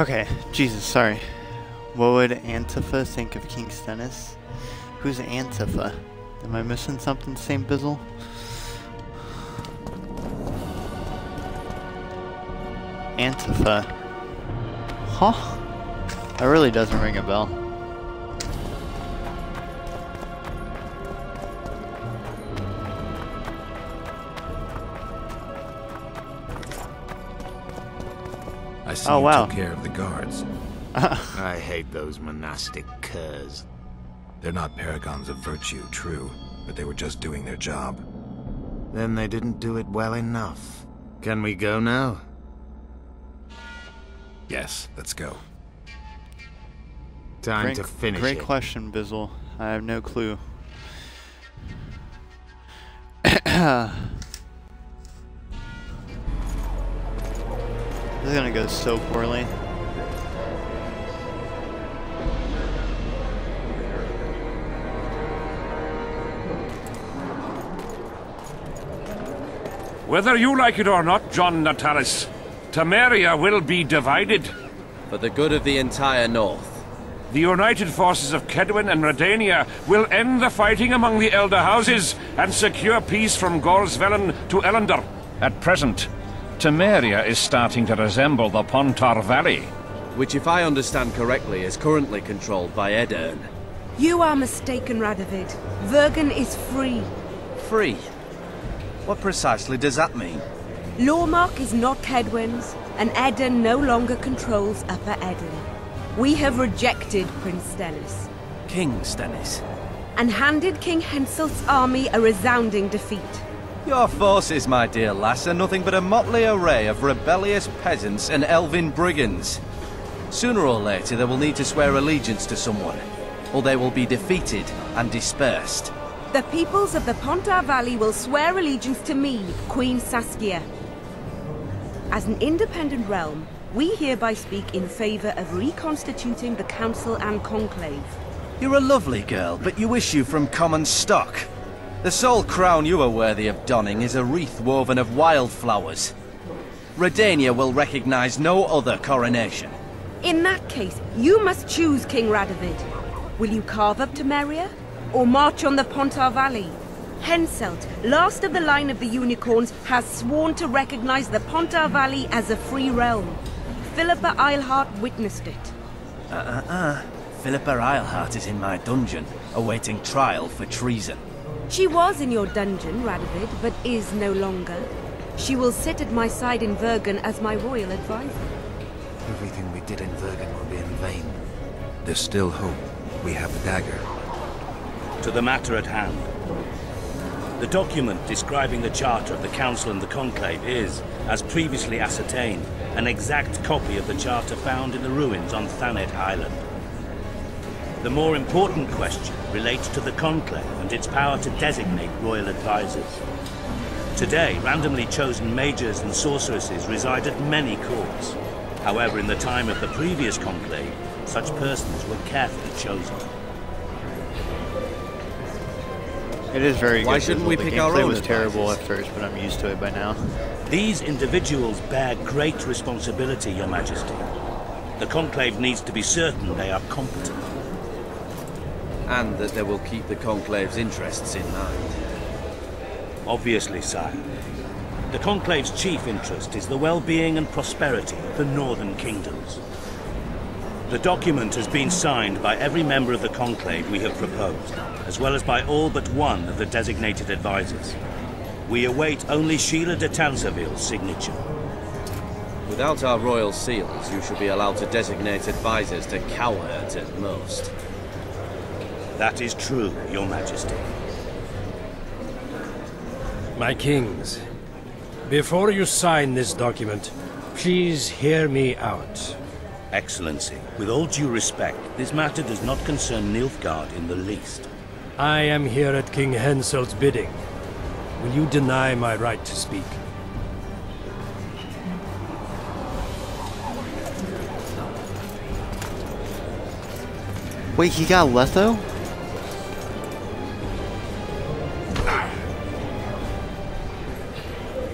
Okay, Jesus, sorry. What would Antifa think of King Stennis? Who's Antifa? Am I missing something, St. Bizzle? Antifa. Huh? That really doesn't ring a bell. I see you took care of the guards. I hate those monastic curs. They're not paragons of virtue, true, but they were just doing their job. Then they didn't do it well enough. Can we go now? Yes, let's go. Time to finish it. Great question, Bizzle. I have no clue. This is gonna go so poorly. Whether you like it or not, John Natalis, Temeria will be divided. For the good of the entire North. The united forces of Kedwin and Redania will end the fighting among the Elder Houses and secure peace from Gorsvelen to Ellender. At present, Temeria is starting to resemble the Pontar Valley. Which, if I understand correctly, is currently controlled by Edirn. You are mistaken, Radovid. Vergen is free. Free? What precisely does that mean? Lawmark is not Kedwin's, and Edirn no longer controls Upper Edirn. We have rejected Prince Stennis. King Stennis? And handed King Henselt's army a resounding defeat. Your forces, my dear lass, are nothing but a motley array of rebellious peasants and elven brigands. Sooner or later they will need to swear allegiance to someone, or they will be defeated and dispersed. The peoples of the Pontar Valley will swear allegiance to me, Queen Saskia. As an independent realm, we hereby speak in favor of reconstituting the Council and Conclave. You're a lovely girl, but you issue from common stock. The sole crown you are worthy of donning is a wreath woven of wildflowers. Redania will recognize no other coronation. In that case, you must choose, King Radovid. Will you carve up Temeria, or march on the Pontar Valley? Henselt, last of the line of the Unicorns, has sworn to recognize the Pontar Valley as a free realm. Philippa Eilhart witnessed it. Philippa Eilhart is in my dungeon, awaiting trial for treason. She was in your dungeon, Radovid, but is no longer. She will sit at my side in Vergen as my royal advisor. Everything we did in Vergen will be in vain. There's still hope. We have the dagger. To the matter at hand. The document describing the Charter of the Council and the Conclave is, as previously ascertained, an exact copy of the Charter found in the ruins on Thanet Island. The more important question relates to the Conclave and its power to designate royal advisors. Today, randomly chosen mages and sorceresses reside at many courts. However, in the time of the previous Conclave, such persons were carefully chosen. It is very good. Why shouldn't we pick our own? The gameplay was terrible at first, but I'm used to it by now. These individuals bear great responsibility, Your Majesty. The Conclave needs to be certain they are competent. And that they will keep the Conclave's interests in mind. Obviously, sire. The Conclave's chief interest is the well-being and prosperity of the northern kingdoms. The document has been signed by every member of the Conclave we have proposed, as well as by all but one of the designated advisors. We await only Sheila de Tanseville's signature. Without our royal seals, you should be allowed to designate advisors to cowherd at most. That is true, Your Majesty. My kings, before you sign this document, please hear me out. Excellency, with all due respect, this matter does not concern Nilfgaard in the least. I am here at King Henselt's bidding. Will you deny my right to speak? Wait, he got Letho?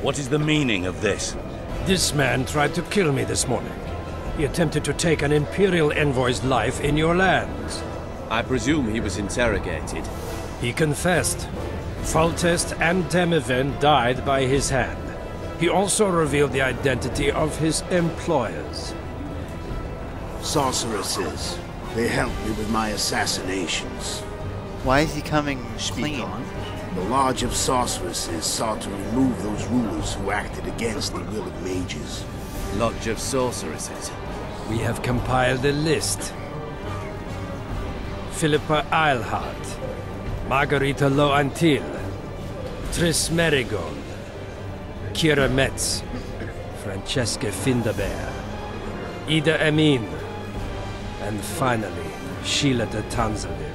What is the meaning of this? This man tried to kill me this morning. He attempted to take an Imperial envoy's life in your lands. I presume he was interrogated. He confessed. Foltest and Demiven died by his hand. He also revealed the identity of his employers. Sorceresses. They helped me with my assassinations. Why is he coming Speak clean? on. The Lodge of Sorceresses sought to remove those rulers who acted against the will of mages. Lodge of Sorceresses. We have compiled a list. Philippa Eilhart, Margarita Loantil, Triss Merigold, Kira Metz, Francesca Findabair, Ida Emin, and finally, Sheila de Tanzavir.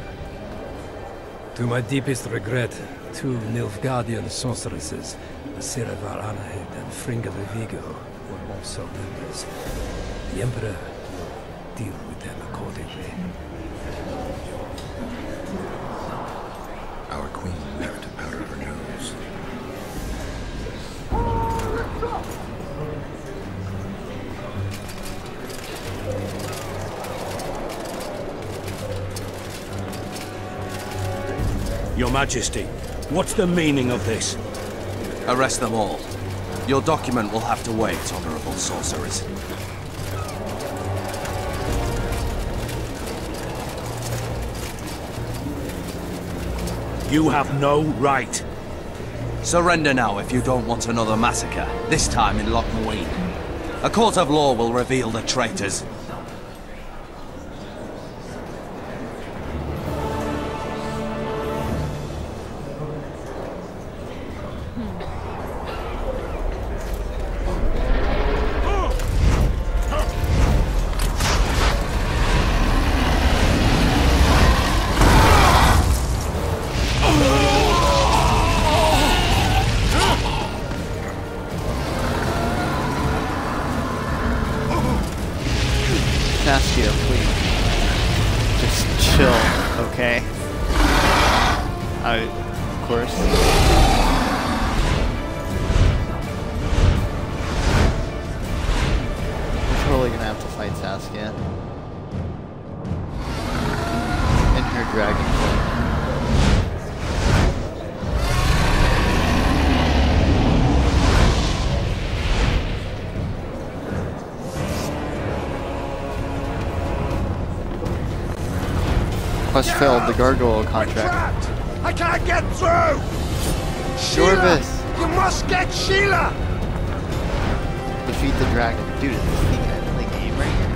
To my deepest regret, 2 Nilfgaardian sorceresses, Siravar Anahed and Fringa de Vigo, were also members. The Emperor will deal with them accordingly. Our queen never to powder her nose. Your Majesty, what's the meaning of this? Arrest them all. Your document will have to wait, honorable sorcerers. You have no right. Surrender now if you don't want another massacre, this time in Lochmuin. A court of law will reveal the traitors. Saskia, please. Just chill, okay? Of course. We're totally gonna have to fight Saskia. In her dragon form. Quest failed the gargoyle contract. I can't get through! Jorvis! You must get Sheila! Defeat the dragon. Dude, is this the end of the game right here?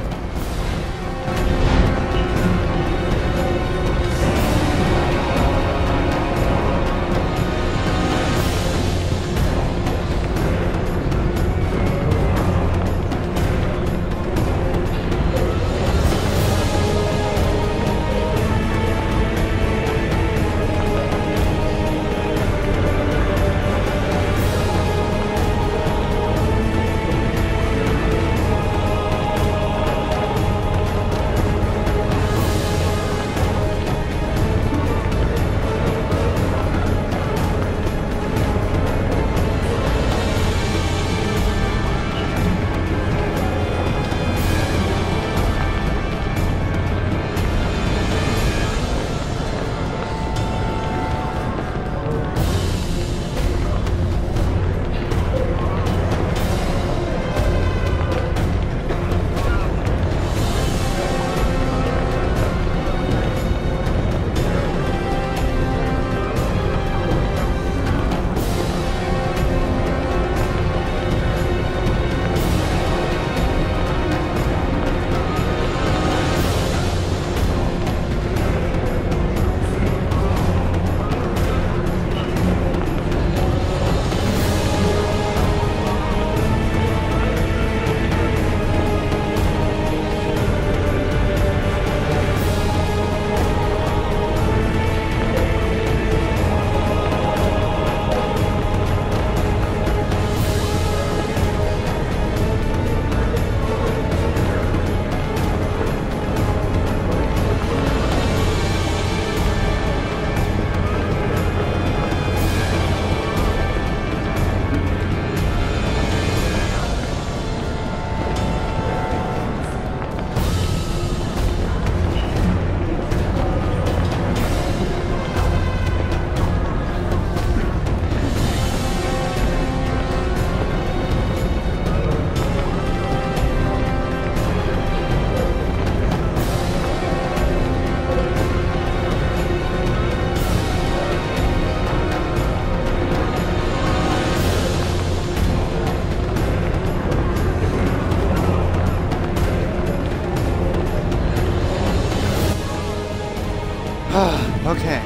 Okay.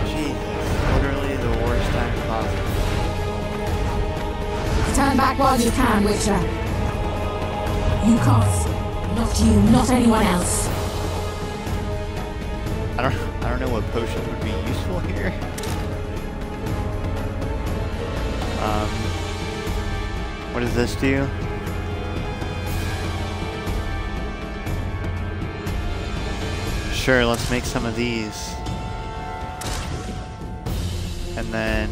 Jesus, literally the worst time possible. Stand back while you can, Witcher. You cough. Not you, not anyone else. I don't know what potion would be useful here. What does this do? Sure, let's make some of these. And then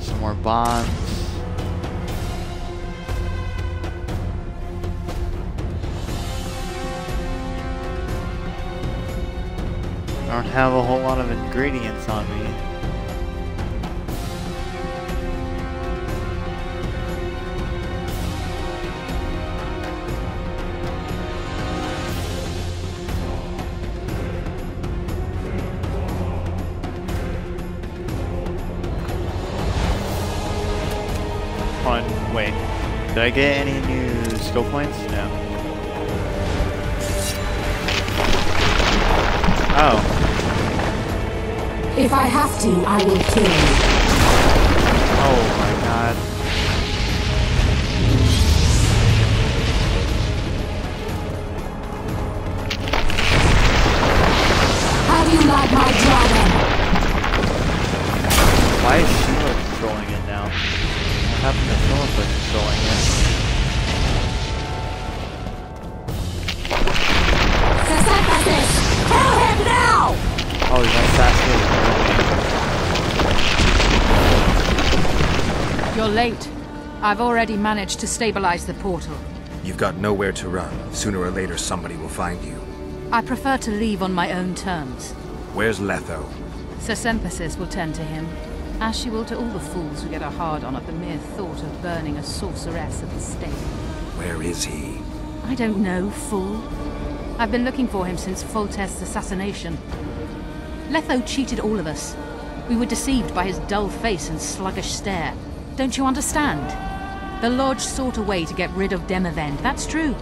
some more bonds. I don't have a whole lot of ingredients on me. Wait, did I get any new skill points? No. Oh. If I have to, I will kill you. Oh my god. How do you like my dragon? Why is Sheila controlling it now? What happened to Philippa controlling it? Suspect! Kill him now! Oh, he's assassinating. You're late. I've already managed to stabilize the portal. You've got nowhere to run. Sooner or later, somebody will find you. I prefer to leave on my own terms. Where's Letho? Sesempisis will tend to him, as she will to all the fools who get a hard-on at the mere thought of burning a sorceress at the stake. Where is he? I don't know, fool. I've been looking for him since Foltest's assassination. Letho cheated all of us. We were deceived by his dull face and sluggish stare. Don't you understand? The Lodge sought a way to get rid of Demavend, that's true.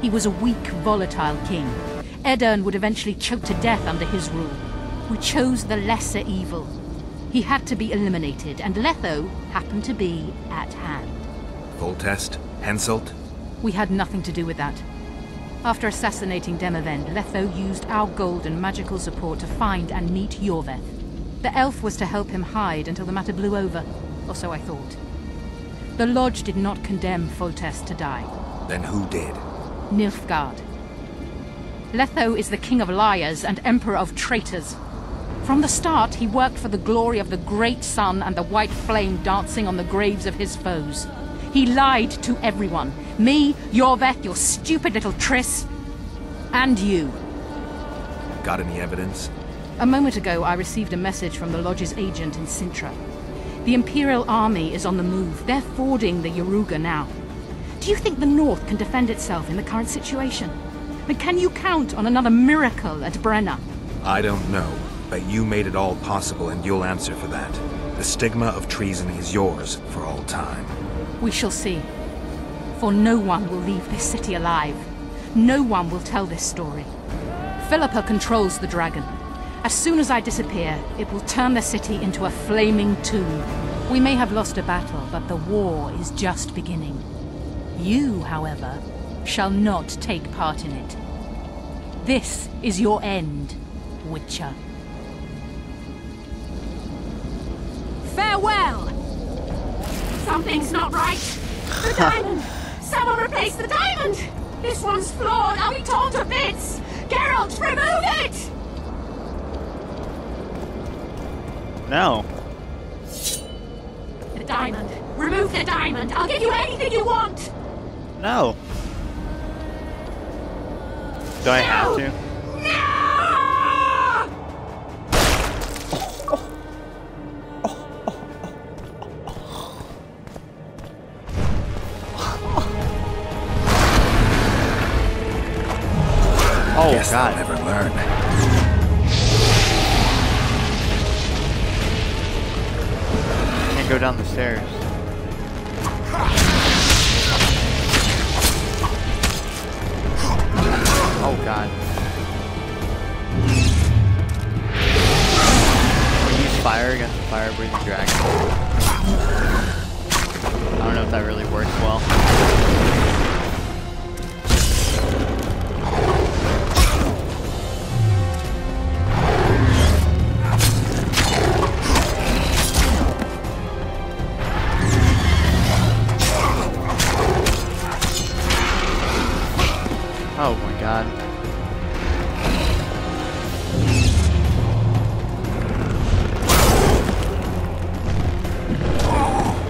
He was a weak, volatile king. Edirn would eventually choke to death under his rule. We chose the lesser evil. He had to be eliminated, and Letho happened to be at hand. Foltest? Henselt? We had nothing to do with that. After assassinating Demavend, Letho used our gold and magical support to find and meet Yorveth. The elf was to help him hide until the matter blew over, or so I thought. The Lodge did not condemn Foltest to die. Then who did? Nilfgaard. Letho is the king of liars and emperor of traitors. From the start, he worked for the glory of the great sun and the white flame dancing on the graves of his foes. He lied to everyone. Me, Yorveth, your stupid little Triss, and you. Got any evidence? A moment ago, I received a message from the Lodge's agent in Sintra. The Imperial Army is on the move. They're fording the Yaruga now. Do you think the North can defend itself in the current situation? And can you count on another miracle at Brenna? I don't know, but you made it all possible and you'll answer for that. The stigma of treason is yours for all time. We shall see. For no one will leave this city alive. No one will tell this story. Philippa controls the dragon. As soon as I disappear, it will turn the city into a flaming tomb. We may have lost a battle, but the war is just beginning. You, however, shall not take part in it. This is your end, Witcher. Farewell! Something's not right. The diamond! Someone replace the diamond! This one's flawed. I'll be torn to bits! Geralt, remove it! No. The diamond. Remove the diamond. I'll give you anything you want. No. Do I have to? Oh, Guess God. I'll never learn. Can't go down the stairs. Oh, God. fire against a fire-breathing dragon. I don't know if that really works well. Oh my god.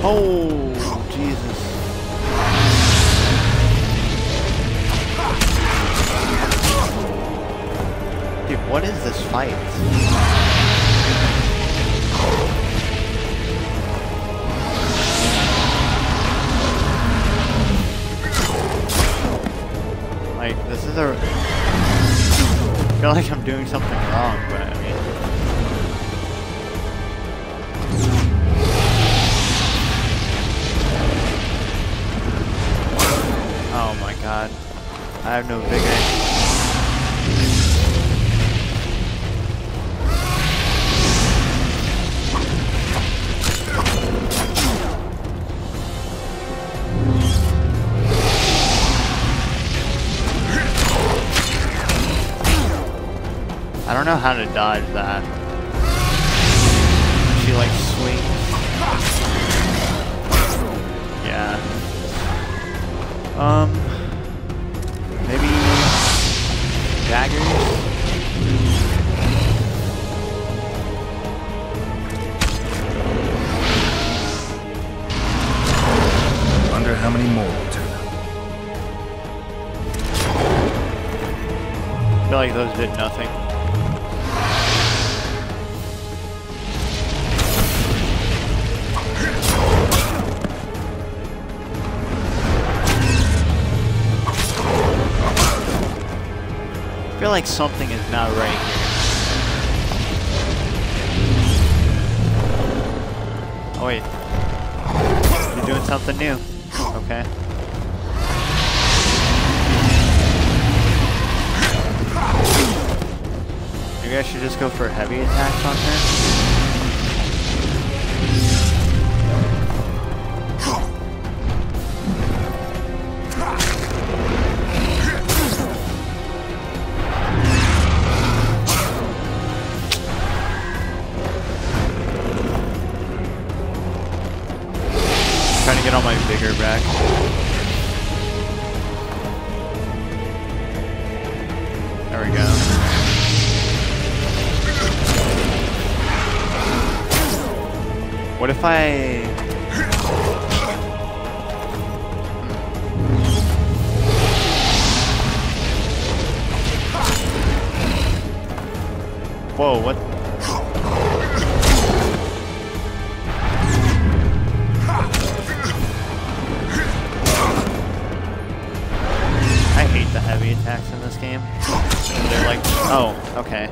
Oh, Jesus. Dude, what is this fight? Like, this is a... I feel like I'm doing something wrong, but I mean... Oh my god. I have no vigor. I don't know how to dodge that. She like swings. Yeah. Maybe daggers? Wonder how many more will turn up. I feel like those did nothing. I feel like something is not right here. Oh wait. You're doing something new. Okay. Maybe I should just go for heavy attacks on her. Trying to get all my vigor back. There we go. What if I... Whoa, what? I hate the heavy attacks in this game. They're like, oh, okay.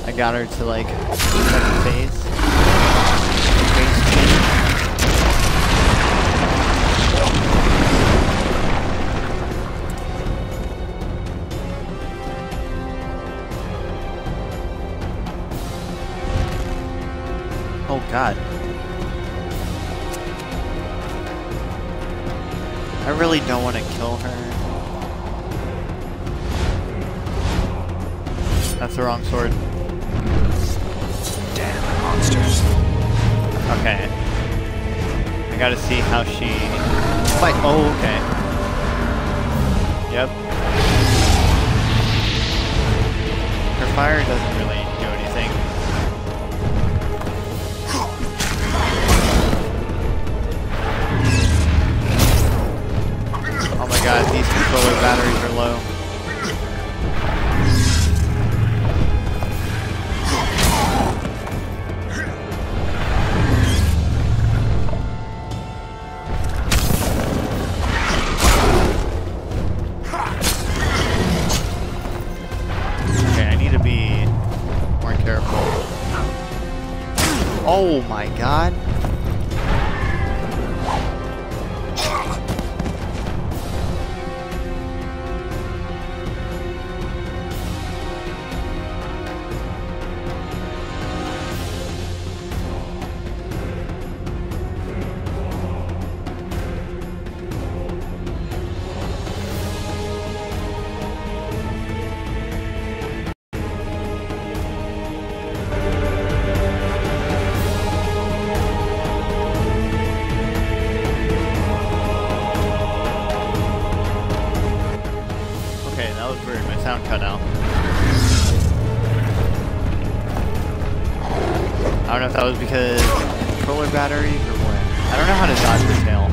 I got her to like phase change. Oh god. I really don't want to kill her. That's the wrong sword. Damn monsters. Okay. I gotta see how she fight. Oh, okay. Yep. Her fire doesn't really do anything. Oh my god, these controller batteries are low. Oh my god. right now. I don't know if that was because controller batteries or what. I don't know how to dodge the tail.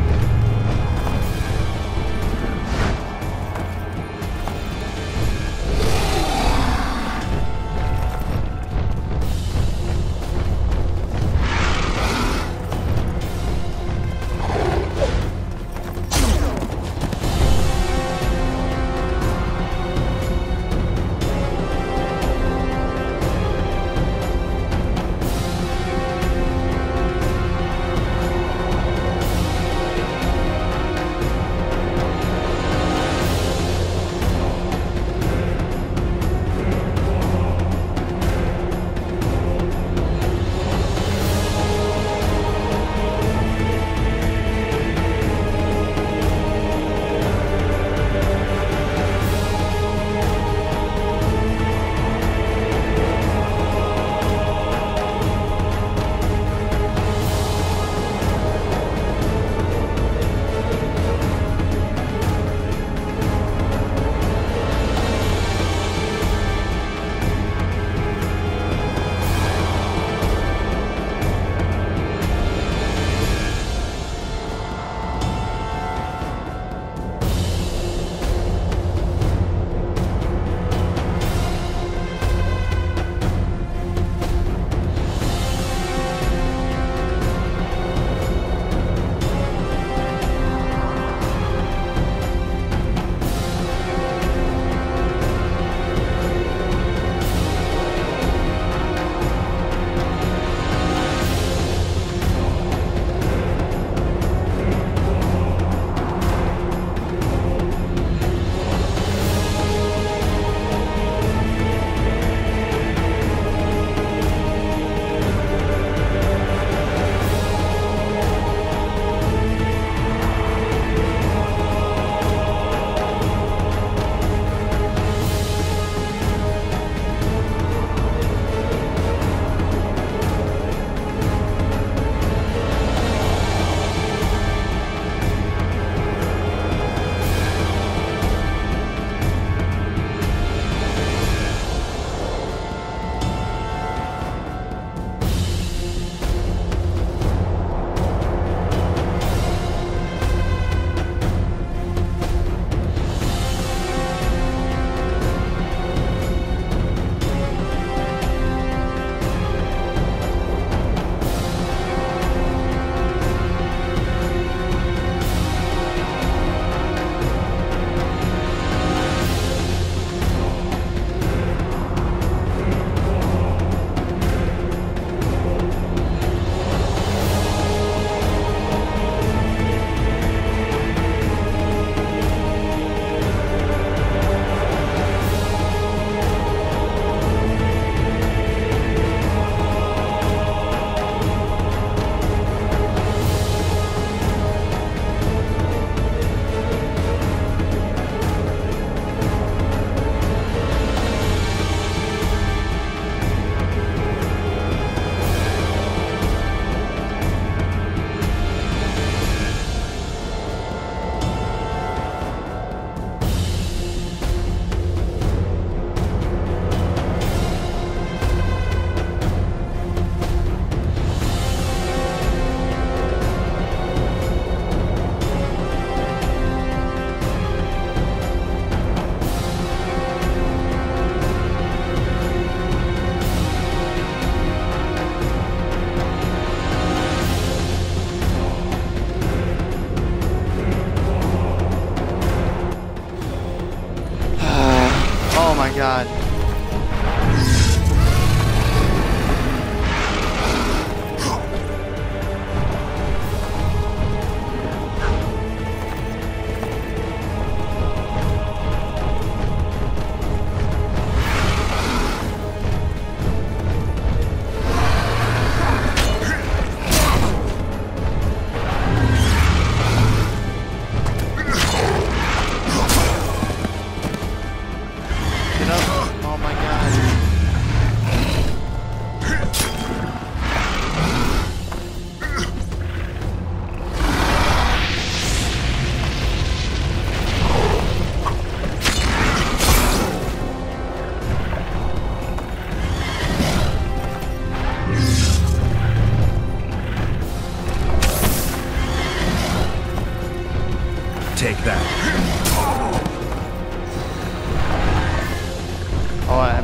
God.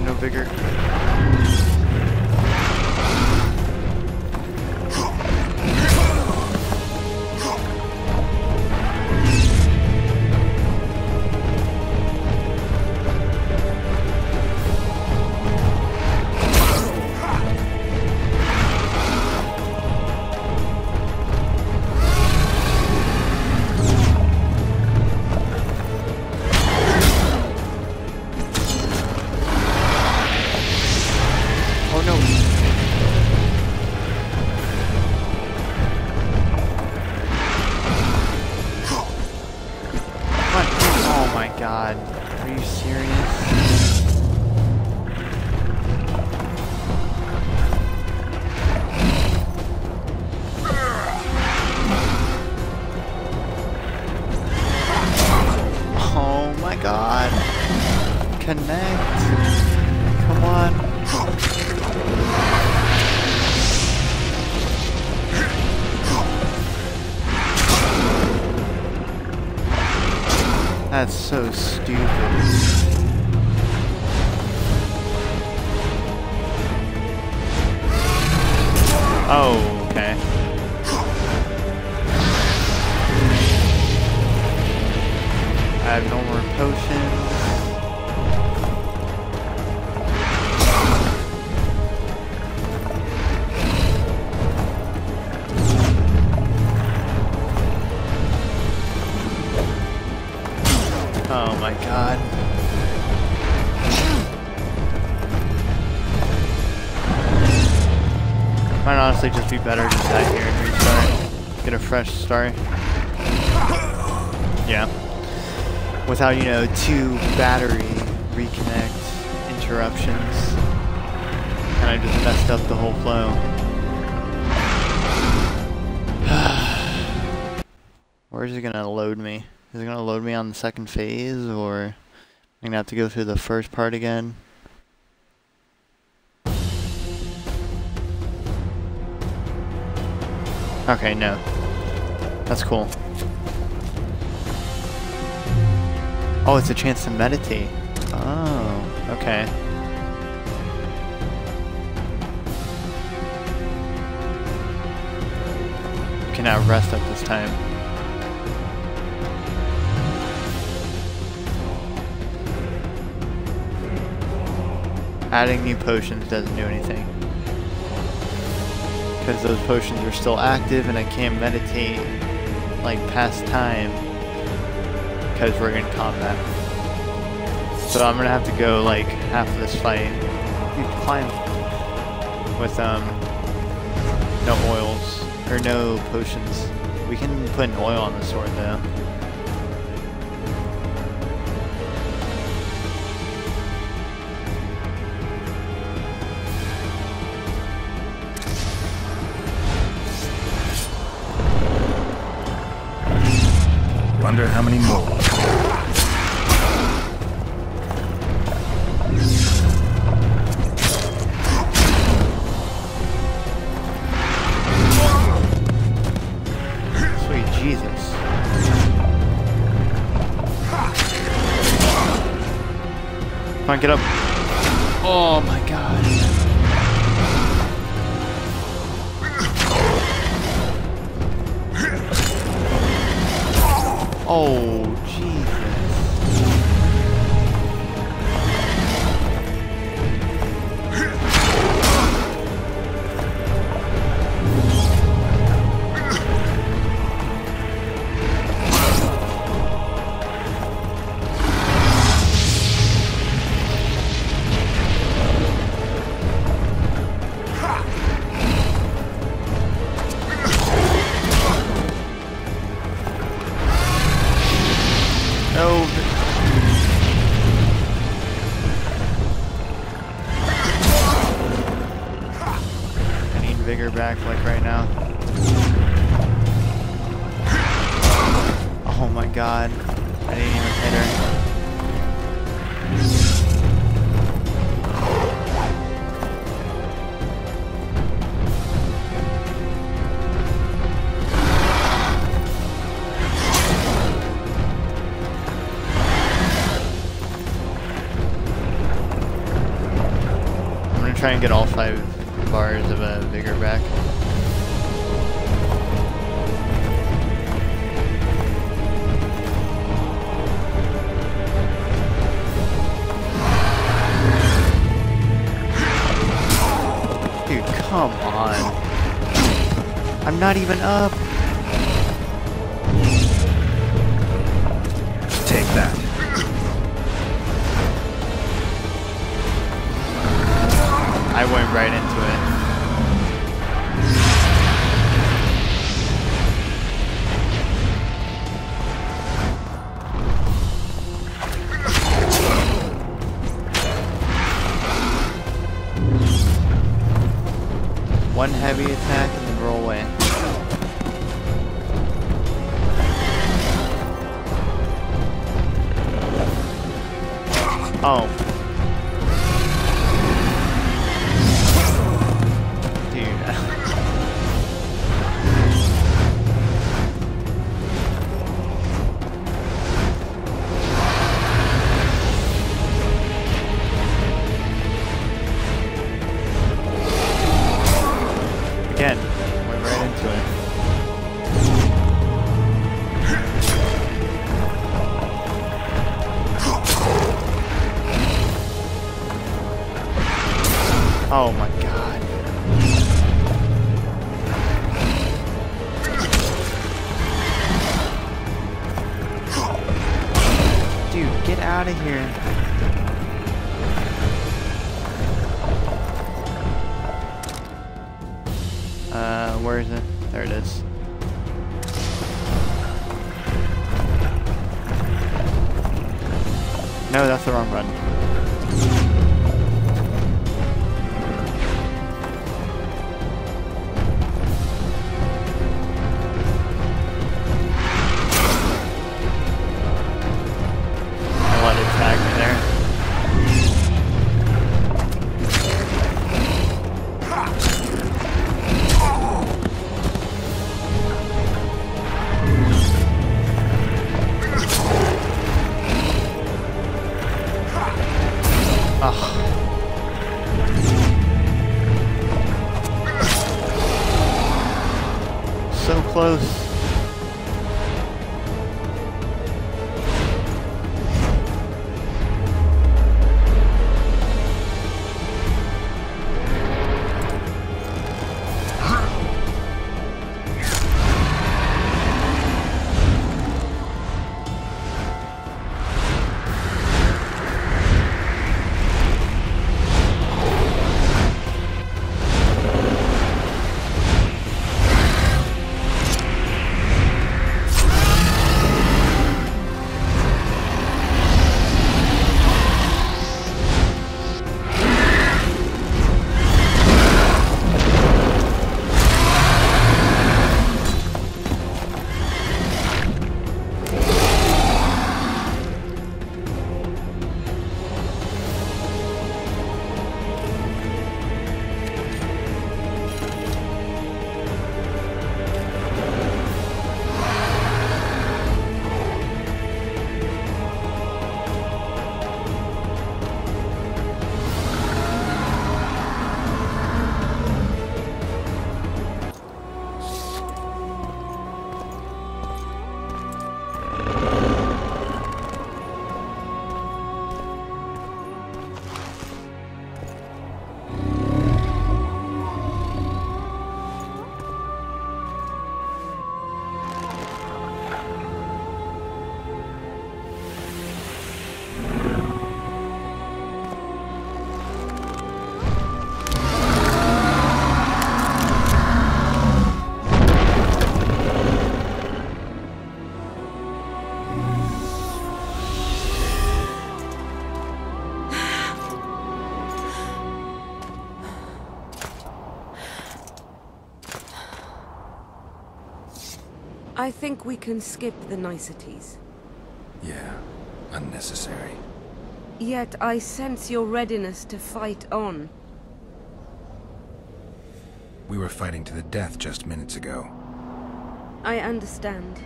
on, no vigor. God, are you serious? Oh my God, connect, come on. That's so stupid. Oh, okay. I have no more potions. Oh my God. Might honestly just be better to die here and restart. Get a fresh start. Yeah. Without, you know, 2 battery reconnect interruptions. And I just messed up the whole flow. Where is it gonna load me? Is it gonna load me on the second phase, or I'm gonna have to go through the first part again? Okay, no. That's cool. Oh, it's a chance to meditate. Oh, okay. You can now rest at this time. Adding new potions doesn't do anything. Because those potions are still active and I can't meditate like past time because we're in combat. So I'm gonna have to go like half of this fight. You can climb with no oils or no potions. We can put an oil on the sword though. Wonder how many more. Sweet Jesus. Come on, get up. Oh my God. Oh, Jesus. No. I need vigor back like right now. Oh my God. I didn't even hit her. try and get all 5 bars of a vigor back. Dude, come on. I'm not even up. Take that. I went right into it. One heavy attack and then roll away. Oh. Again, went right into it. Oh my god. Dude, get out of here. Where is it? There it is. No, that's the wrong button. I let it tag me there. So close. I think we can skip the niceties. Yeah, unnecessary. Yet I sense your readiness to fight on. We were fighting to the death just minutes ago. I understand.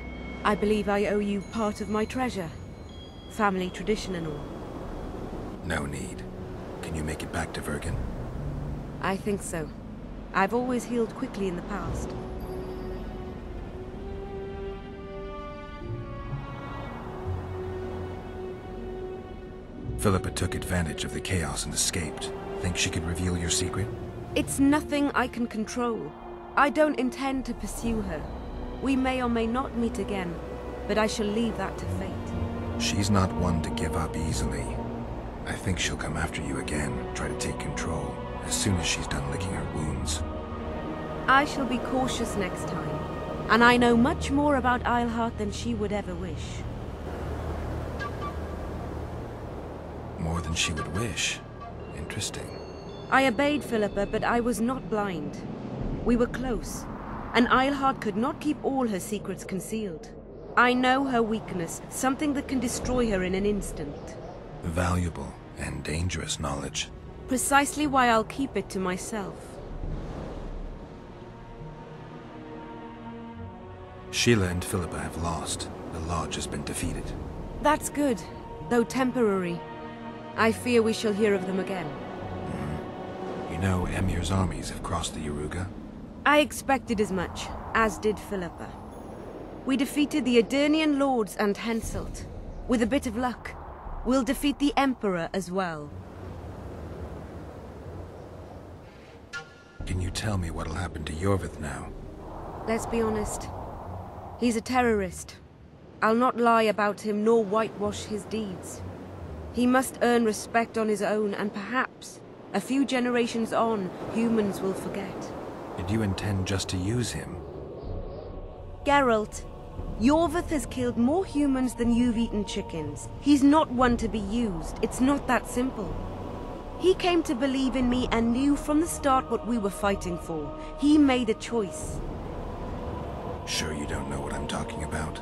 I believe I owe you part of my treasure. Family tradition and all. No need. Can you make it back to Vergen? I think so. I've always healed quickly in the past. Philippa took advantage of the chaos and escaped. Think she could reveal your secret? It's nothing I can control. I don't intend to pursue her. We may or may not meet again, but I shall leave that to fate. She's not one to give up easily. I think she'll come after you again, try to take control, as soon as she's done licking her wounds. I shall be cautious next time, and I know much more about Eilhart than she would ever wish. More than she would wish. Interesting. I obeyed Philippa, but I was not blind. We were close, and Eilhart could not keep all her secrets concealed. I know her weakness, something that can destroy her in an instant. Valuable and dangerous knowledge. Precisely why I'll keep it to myself. Sheila and Philippa have lost. The Lodge has been defeated. That's good, though temporary. I fear we shall hear of them again. You know, Emir's armies have crossed the Yaruga. I expected as much, as did Philippa. We defeated the Adernian lords and Henselt. With a bit of luck, we'll defeat the Emperor as well. Can you tell me what'll happen to Yorvith now? Let's be honest. He's a terrorist. I'll not lie about him nor whitewash his deeds. He must earn respect on his own, and perhaps, a few generations on, humans will forget. Did you intend just to use him? Geralt, Yorvith has killed more humans than you've eaten chickens. He's not one to be used. It's not that simple. He came to believe in me and knew from the start what we were fighting for. He made a choice. Sure you don't know what I'm talking about?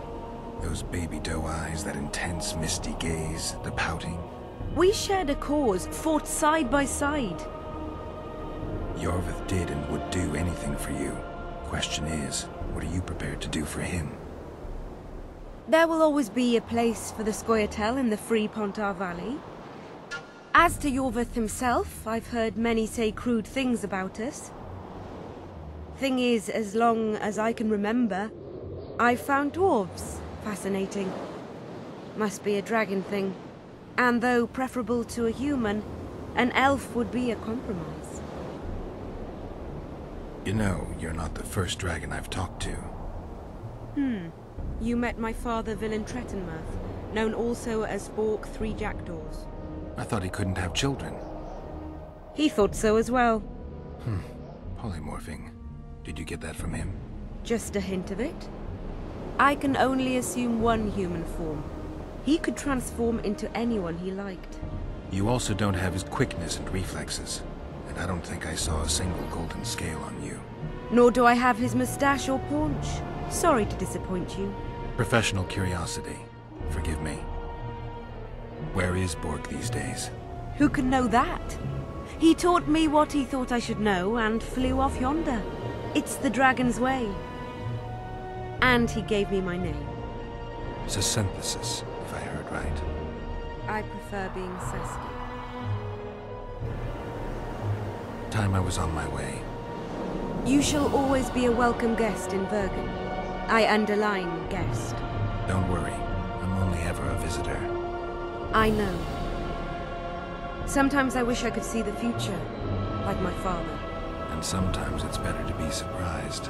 Those baby doe eyes, that intense misty gaze, the pouting. We shared a cause, fought side by side. Yorvith did and would do anything for you. Question is, what are you prepared to do for him? There will always be a place for the Scoia'tael in the free Pontar Valley. As to Yorvith himself, I've heard many say crude things about us. Thing is, as long as I can remember, I've found dwarves fascinating. Must be a dragon thing. And though preferable to a human, an elf would be a compromise. You know, you're not the first dragon I've talked to. You met my father, Villain Trettenmirth, known also as Bork Three Jackdaws. I thought he couldn't have children. He thought so as well. Polymorphing. Did you get that from him? Just a hint of it. I can only assume one human form. He could transform into anyone he liked. You also don't have his quickness and reflexes. And I don't think I saw a single golden scale on you. Nor do I have his mustache or paunch. Sorry to disappoint you. Professional curiosity. Forgive me. Where is Bork these days? Who can know that? He taught me what he thought I should know and flew off yonder. It's the dragon's way. And he gave me my name. It's a synthesis, if I heard right. I prefer being Seski. Time I was on my way. You shall always be a welcome guest in Bergen. I underline guest. Don't worry, I'm only ever a visitor. I know. Sometimes I wish I could see the future, like my father. And sometimes it's better to be surprised.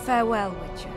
Farewell, Witcher.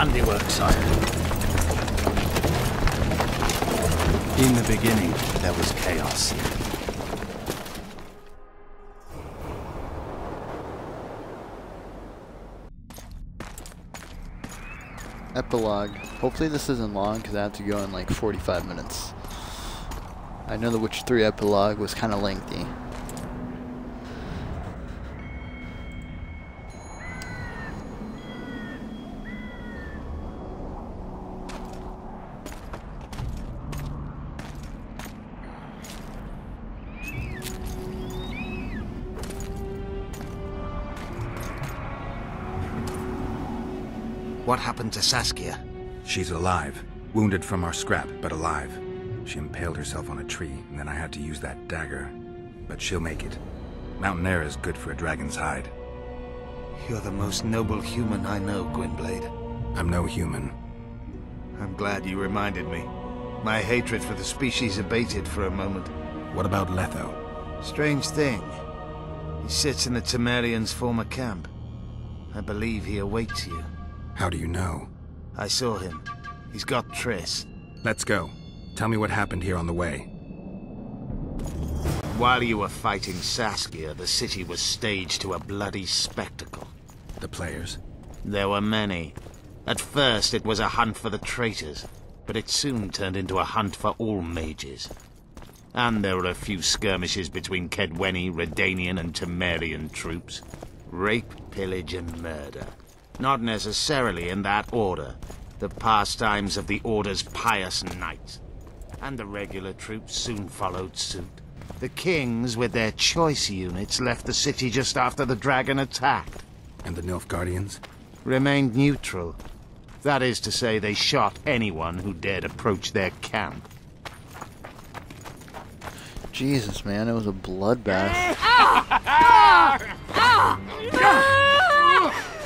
handiwork, sire. In the beginning, there was chaos. Epilogue. Hopefully this isn't long because I have to go in like 45 minutes. I know The Witcher 3 epilogue was kind of lengthy. What happened to Saskia? She's alive. Wounded from our scrap, but alive. She impaled herself on a tree, and then I had to use that dagger. But she'll make it. Mountain air is good for a dragon's hide. You're the most noble human I know, Gwynblade. I'm no human. I'm glad you reminded me. My hatred for the species abated for a moment. What about Letho? Strange thing. He sits in the Temerians' former camp. I believe he awaits you. How do you know? I saw him. He's got Triss. Let's go. Tell me what happened here on the way. While you were fighting Saskia, the city was staged to a bloody spectacle. The players? There were many. At first, it was a hunt for the traitors, but it soon turned into a hunt for all mages. And there were a few skirmishes between Kedweni, Redanian, and Temerian troops. Rape, pillage, and murder. Not necessarily in that order. The pastimes of the Order's pious knights. And the regular troops soon followed suit. The kings, with their choice units, left the city just after the dragon attacked. And the Nilfgaardians? Remained neutral. That is to say, they shot anyone who dared approach their camp. Jesus, man, it was a bloodbath.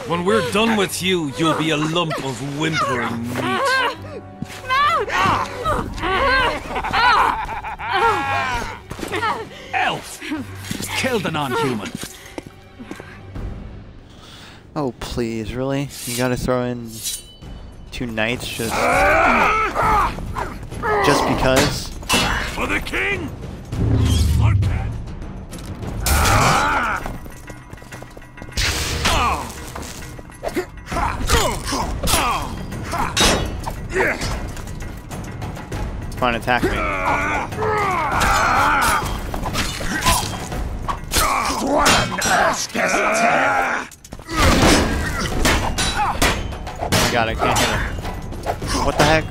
When we're done with you, you'll be a lump of whimpering meat. Elf! Killed a non-human. Oh, please, really? You gotta throw in 2 knights just because? For the king! Come on, attack me. Oh my god, I can't hit him. What the heck?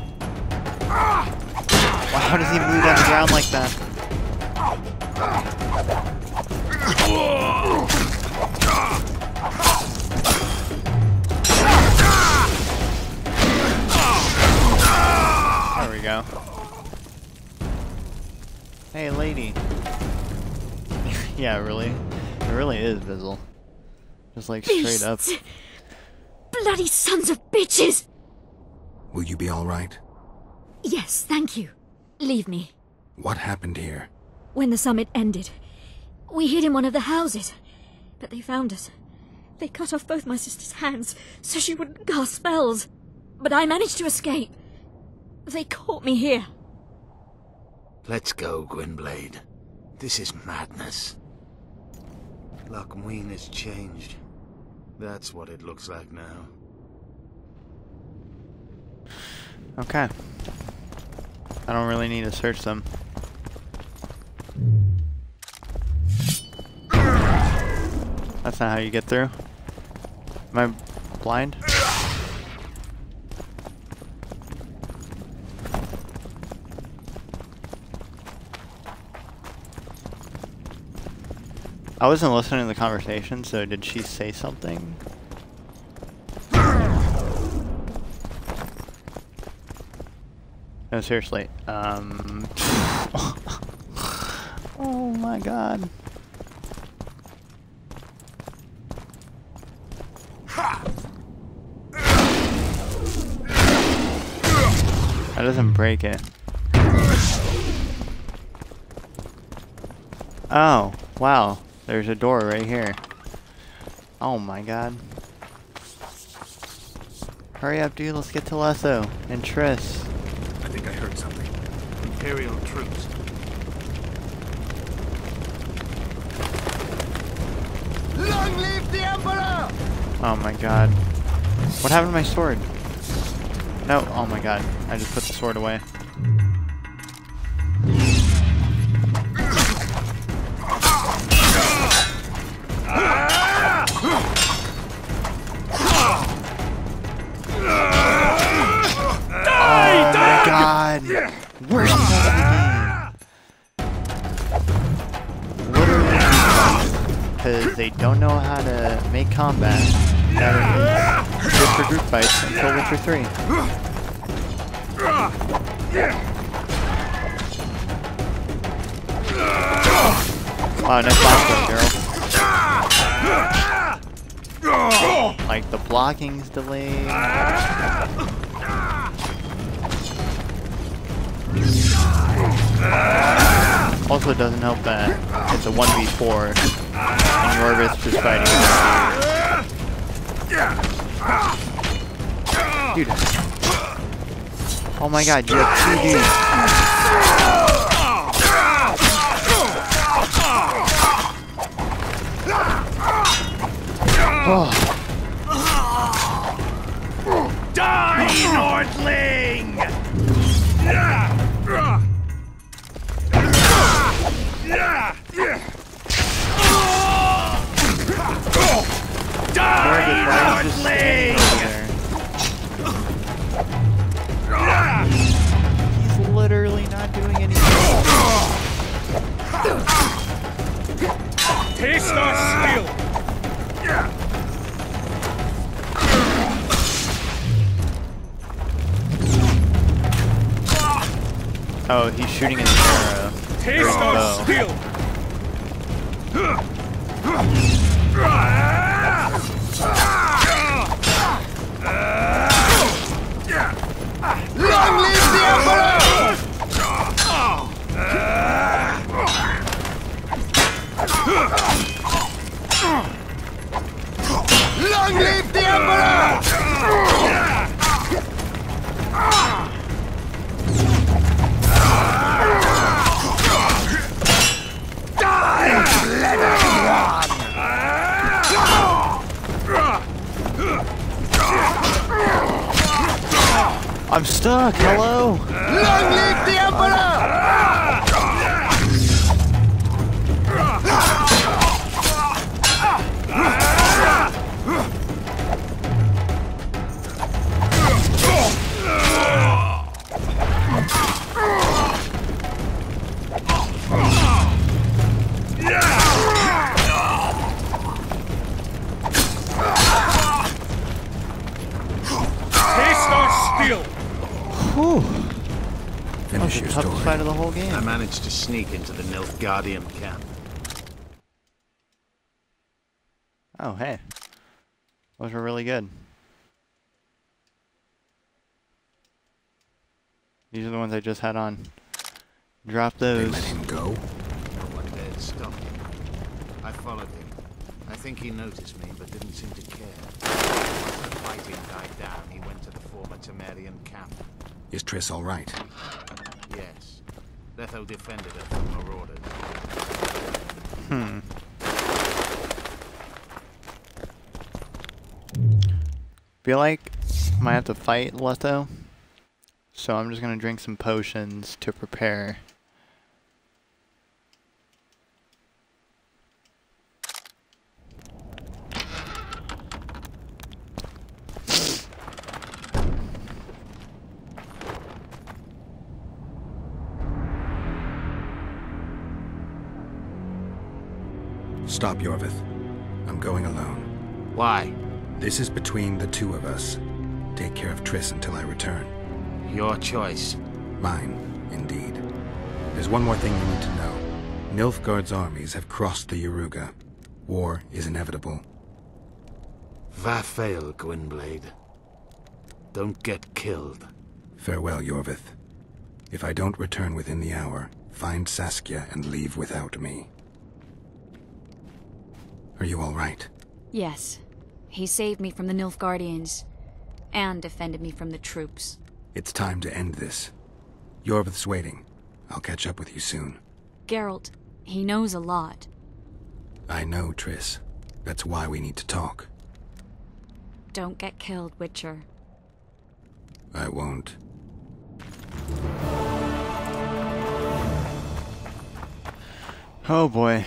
How does he move on the ground like that? There we go. Hey, lady. Yeah, really? It really is Bizzle. Just like straight up. Bloody sons of bitches! Will you be alright? Yes, thank you. Leave me. What happened here? When the summit ended, we hid in one of the houses, but they found us. They cut off both my sister's hands so she wouldn't cast spells, but I managed to escape. They caught me here. Let's go, Gwynblade. This is madness. Lochmuin has changed. That's what it looks like now. Okay. I don't really need to search them. That's not how you get through. Am I blind? I wasn't listening to the conversation, so did she say something? No, seriously. Oh my god. That doesn't break it. Oh, wow. There's a door right here. Oh my god. Hurry up, dude. Let's get to Letho and Triss. I think I heard something. Imperial troops. Long live the Emperor! Oh my god. What happened to my sword? No, oh my god. I just put the sword away. Worst part of the game. Literally, because they don't know how to make combat. That is good for group fights until Witcher 3. Oh, nice blast, girl. Like the blocking's delayed. Also, it doesn't help that it's a 1v4 and Yorvith's just fighting against you. Dude. Oh my god, you have 2 dudes. Oh. Die, Nordling! He's literally not doing anything. Taste our skill! Oh, he's shooting his arrow. Taste our skill! Long live the Emperor! Long live the Emperor! Die, bloody one! I'm stuck, hello? Long live the Emperor! Whew. Finish your story. Toughest fight of the whole game. I managed to sneak into the Nilfgaardian camp. Oh, hey. Those were really good. These are the ones I just had on. Drop those. They let him go? No one dared stop him. I followed him. I think he noticed me, but didn't seem to care. Once the fighting died down, he went to the former Temerian camp. Is Triss all right? Yes. Letho defended her from marauders. Feel like I might have to fight Letho. So I'm just gonna drink some potions to prepare. Stop, Yorvith. I'm going alone. Why? This is between the two of us. Take care of Triss until I return. Your choice. Mine, indeed. There's one more thing you need to know. Nilfgaard's armies have crossed the Yaruga. War is inevitable. Vafail, Gwynblade. Don't get killed. Farewell, Yorvith. If I don't return within the hour, find Saskia and leave without me. Are you all right? Yes. He saved me from the Nilfgaardians. and defended me from the troops. It's time to end this. Yorvith's waiting. I'll catch up with you soon. Geralt, he knows a lot. I know, Triss. That's why we need to talk. Don't get killed, Witcher. I won't. Oh boy.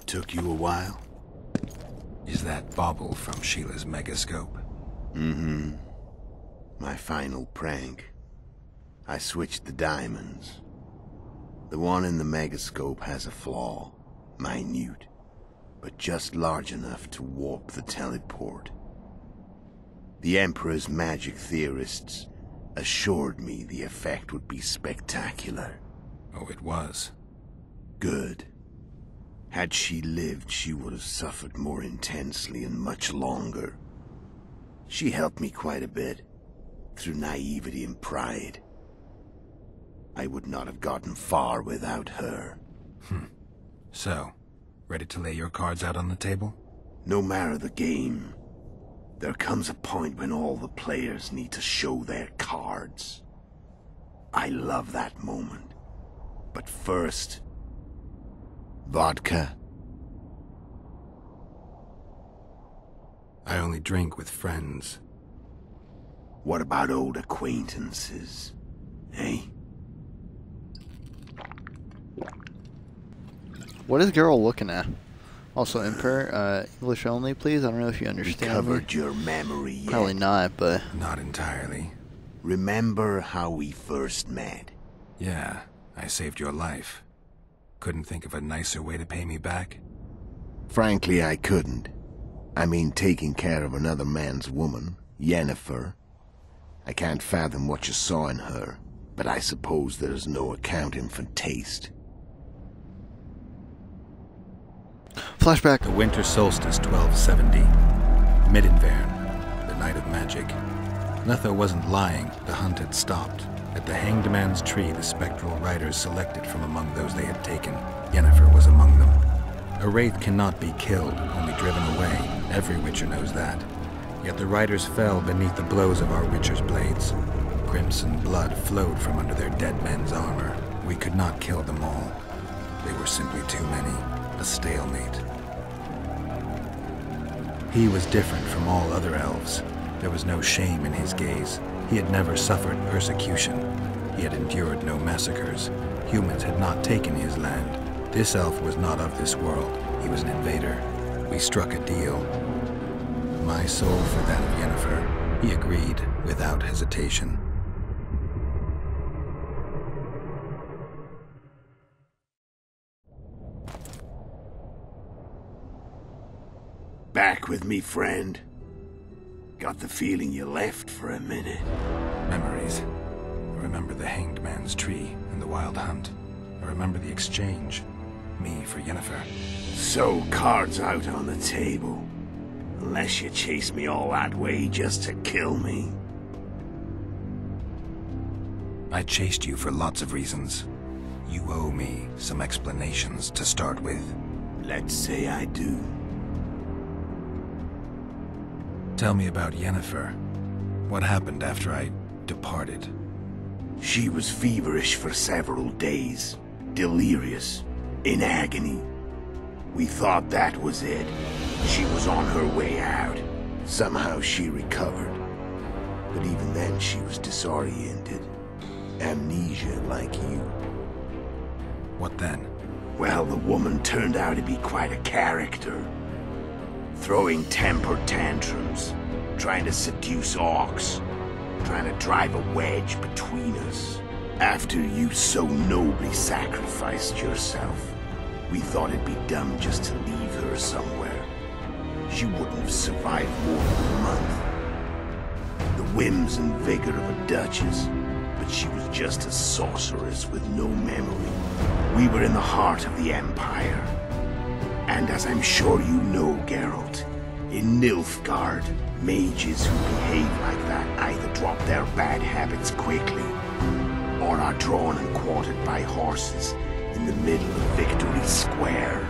Took you a while? Is that bauble from Sheila's megascope? Mm-hmm. My final prank. I switched the diamonds. The one in the megascope has a flaw. Minute. But just large enough to warp the teleport. The Emperor's magic theorists assured me the effect would be spectacular. Oh, it was. Good. Had she lived, she would have suffered more intensely and much longer. She helped me quite a bit, through naivety and pride. I would not have gotten far without her. So, ready to lay your cards out on the table? No matter the game, there comes a point when all the players need to show their cards. I love that moment. But first... vodka? I only drink with friends. What about old acquaintances? Eh? What is Geralt looking at? Also, Emperor, English only, please. I don't know if you understand. Recovered your memory yet? Probably not, but... Not entirely. Remember how we first met? Yeah, I saved your life. Couldn't think of a nicer way to pay me back? Frankly, I couldn't. I mean, taking care of another man's woman, Yennefer. I can't fathom what you saw in her, but I suppose there's no accounting for taste. Flashback. The winter solstice 1270. Midinvern, the night of magic. Letho wasn't lying, the hunt had stopped. At the Hanged Man's Tree, the spectral riders selected from among those they had taken. Yennefer was among them. A wraith cannot be killed, only driven away. Every Witcher knows that. Yet the riders fell beneath the blows of our Witcher's blades. Crimson blood flowed from under their dead men's armor. We could not kill them all. They were simply too many. A stalemate. He was different from all other elves. There was no shame in his gaze. He had never suffered persecution. He had endured no massacres. Humans had not taken his land. This elf was not of this world. He was an invader. We struck a deal. My soul for that of Yennefer. He agreed without hesitation. Back with me, friend. Got the feeling you left for a minute. Memories. I remember the Hanged Man's Tree and the Wild Hunt. I remember the exchange. Me for Yennefer. So, cards out on the table. Unless you chase me all that way just to kill me. I chased you for lots of reasons. You owe me some explanations to start with. Let's say I do. Tell me about Yennefer. What happened after I departed? She was feverish for several days. Delirious. In agony. We thought that was it. She was on her way out. Somehow she recovered. But even then she was disoriented. Amnesia like you. What then? Well, the woman turned out to be quite a character. Throwing temper tantrums, trying to seduce orcs, trying to drive a wedge between us. After you so nobly sacrificed yourself, we thought it'd be dumb just to leave her somewhere. She wouldn't have survived more than a month. The whims and vigor of a duchess, but she was just a sorceress with no memory. We were in the heart of the Empire. And as I'm sure you know, Geralt, in Nilfgaard, mages who behave like that either drop their bad habits quickly, or are drawn and quartered by horses in the middle of Victory Square.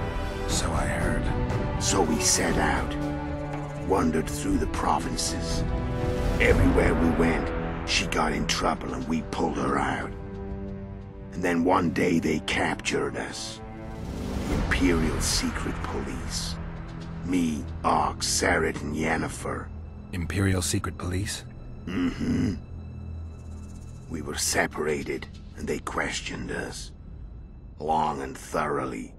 So I heard. So we set out, wandered through the provinces. Everywhere we went, she got in trouble and we pulled her out. And then one day they captured us. The Imperial Secret Police. Me, Ox, Sarret, and Yennefer. Imperial Secret Police? Mm-hmm. We were separated, and they questioned us. Long and thoroughly.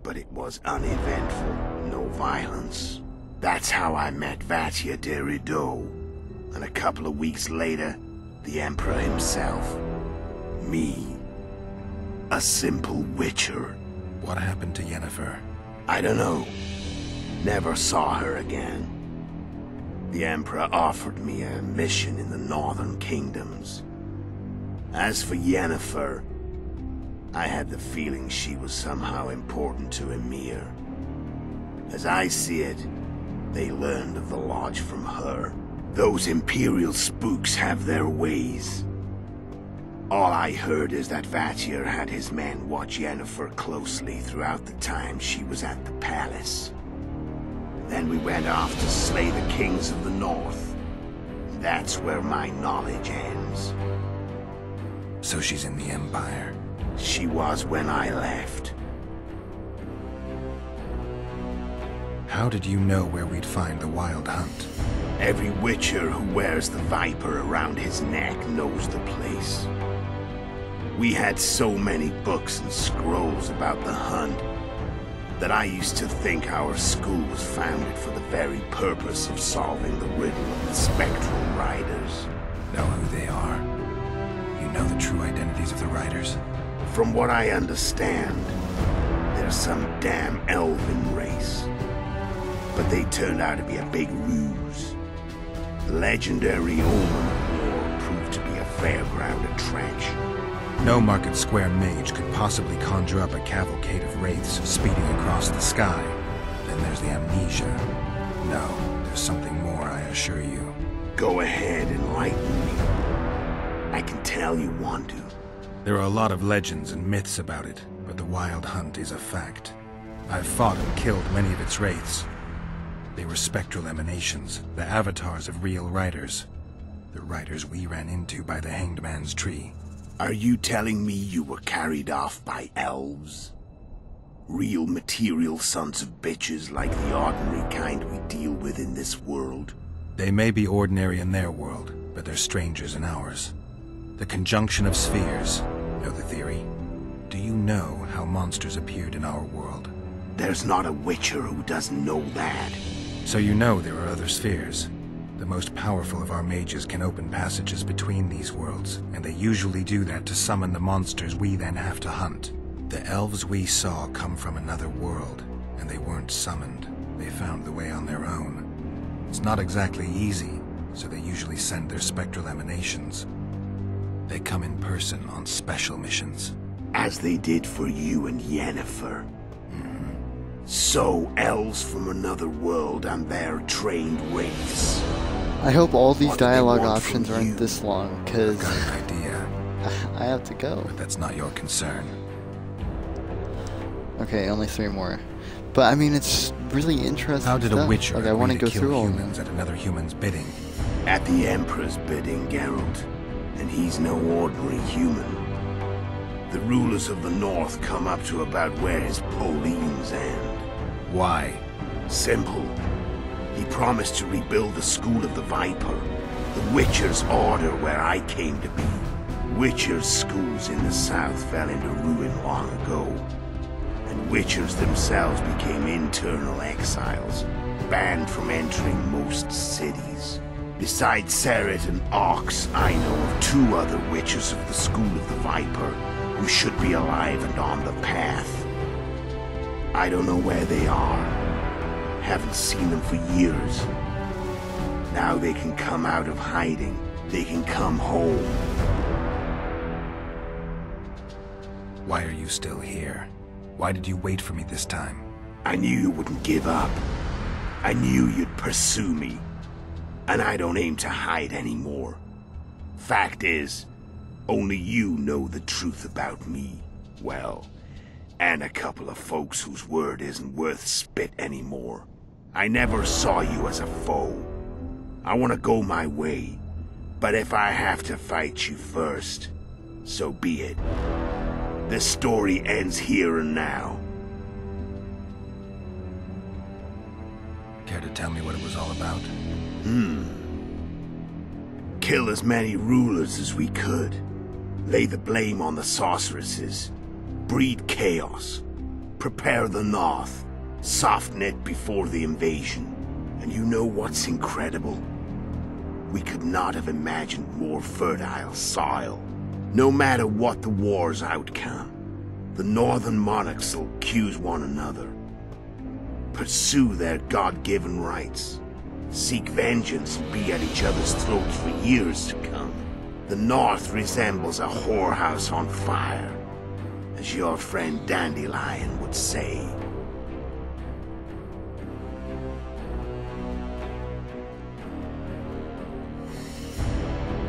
But it was uneventful, no violence. That's how I met Vatia de Rideau. And a couple of weeks later, the Emperor himself. Me. A simple witcher. What happened to Yennefer? I don't know. Never saw her again. The Emperor offered me a mission in the Northern Kingdoms. As for Yennefer, I had the feeling she was somehow important to Emir. As I see it, they learned of the Lodge from her. Those Imperial spooks have their ways. All I heard is that Vatir had his men watch Yennefer closely throughout the time she was at the palace. Then we went off to slay the kings of the north. That's where my knowledge ends. So she's in the Empire? She was when I left. How did you know where we'd find the Wild Hunt? Every witcher who wears the viper around his neck knows the place. We had so many books and scrolls about the hunt that I used to think our school was founded for the very purpose of solving the riddle of the spectral riders. Know who they are? You know the true identities of the riders? From what I understand, they're some damn elven race. But they turned out to be a big ruse. The legendary Omen of War proved to be a fairground trench. No Market Square mage could possibly conjure up a cavalcade of wraiths speeding across the sky. Then there's the amnesia. No, there's something more, I assure you. Go ahead, enlighten me. I can tell you want to. There are a lot of legends and myths about it, but the Wild Hunt is a fact. I've fought and killed many of its wraiths. They were spectral emanations, the avatars of real riders. The riders we ran into by the Hanged Man's Tree. Are you telling me you were carried off by elves? Real material sons of bitches like the ordinary kind we deal with in this world? They may be ordinary in their world, but they're strangers in ours. The conjunction of spheres. Know the theory? Do you know how monsters appeared in our world? There's not a witcher who doesn't know that. So you know there are other spheres. The most powerful of our mages can open passages between these worlds, and they usually do that to summon the monsters we then have to hunt. The elves we saw come from another world, and they weren't summoned. They found the way on their own. It's not exactly easy, so they usually send their spectral emanations. They come in person on special missions. As they did for you and Yennefer. So, elves from another world and their trained wraiths. I hope all these What do they dialogue want options from aren't you? this long, because Got an idea, I have to go. but that's not your concern. Okay, only 3 more. But I mean, it's really interesting How did stuff. a witcher Like, I want to agree go kill through all of them. humans at another human's bidding? At the Emperor's bidding, Geralt. And he's no ordinary human. The rulers of the North come up to about where his Pauline's end. Why? Simple. He promised to rebuild the School of the Viper, the Witcher's order where I came to be. Witcher's schools in the south fell into ruin long ago, and Witchers themselves became internal exiles, banned from entering most cities. Besides Sarret and Ox, I know of 2 other Witchers of the School of the Viper who should be alive and on the path. I don't know where they are. Haven't seen them for years. Now they can come out of hiding. They can come home. Why are you still here? Why did you wait for me this time? I knew you wouldn't give up. I knew you'd pursue me. And I don't aim to hide anymore. Fact is, only you know the truth about me. Well, And a couple of folks whose word isn't worth spit anymore. I never saw you as a foe. I want to go my way. But if I have to fight you first, so be it. This story ends here and now. Care to tell me what it was all about? Kill as many rulers as we could. Lay the blame on the sorceresses. Breed chaos. Prepare the North. Soften it before the invasion. And you know what's incredible? We could not have imagined more fertile soil. No matter what the war's outcome, the northern monarchs will accuse one another. Pursue their God-given rights. Seek vengeance and be at each other's throats for years to come. The North resembles a whorehouse on fire, as your friend Dandelion would say.